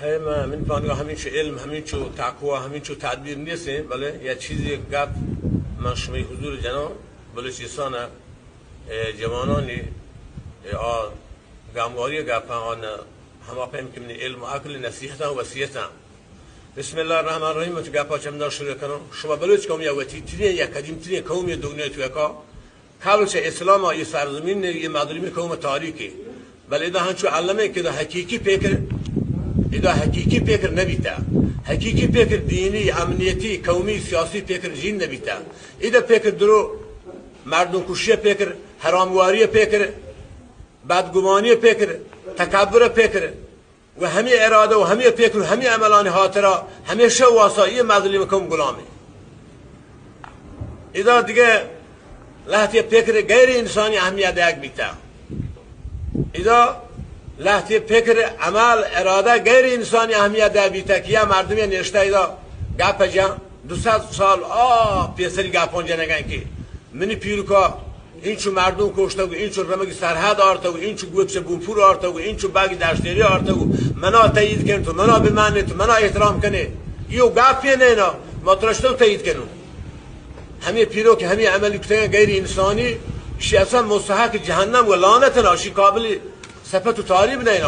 من فانگاه همین چو علم، همین چو تقوا، همین چو تدبیر نیستیم، بله یه چیزی گپ من شما حضور جناب بلوچستان جوانانی گامواری گپ آن همه پیم که من علم و عقل نصیحت و وصیت. بسم الله الرحمن الرحیم. تو گپا چم دار شروع کنم. شما بلوچ قوم یا وتی ترین یا قدیم ترین قومی دنیا تو اکا قبل چه اسلام ای سرزمین یه مدرمی قوم تاریکی، ولی ده هنچو علمه که ده حقیقی پیکر إذا حقيقي بيكر نبيتا، حقيقي بيكر ديني أمنيتي قومي سياسي بيكر جين نبيتا. إذا بيكر درو مردم كشية بيكر، حراموارية بيكر، بدگمانية بيكر، تكبر بيكر، وهمي إرادة وهمي بيكر وهمي عملان هاترا همي شو واسائية مظلوم قوم غلامي. إذا دیگه لحظة بيكر غير إنساني أهمية داك بيتا. إذا لحظه فکر عمل اراده غیر انسانی اهمیت در بیتکیه مردمی نشته ایدا گپ جان 200 سال پیسری گپون جنگن که منی پیروکا اینچو مردم کشته و اینچو رمگی سرحد آرته و اینچو گوکس بومپور آرته و اینچو باقی دشتری آرته و منا تایید کن تو منا بمانه تو منا احترام کنه یو گپیه نه اینا ما ترشتو تایید کنو همه پیروک همه عملی کتن غیر انسانی شی اصلا مستحق جهنم و لعنت راشی قابل صفت و تعریب نه.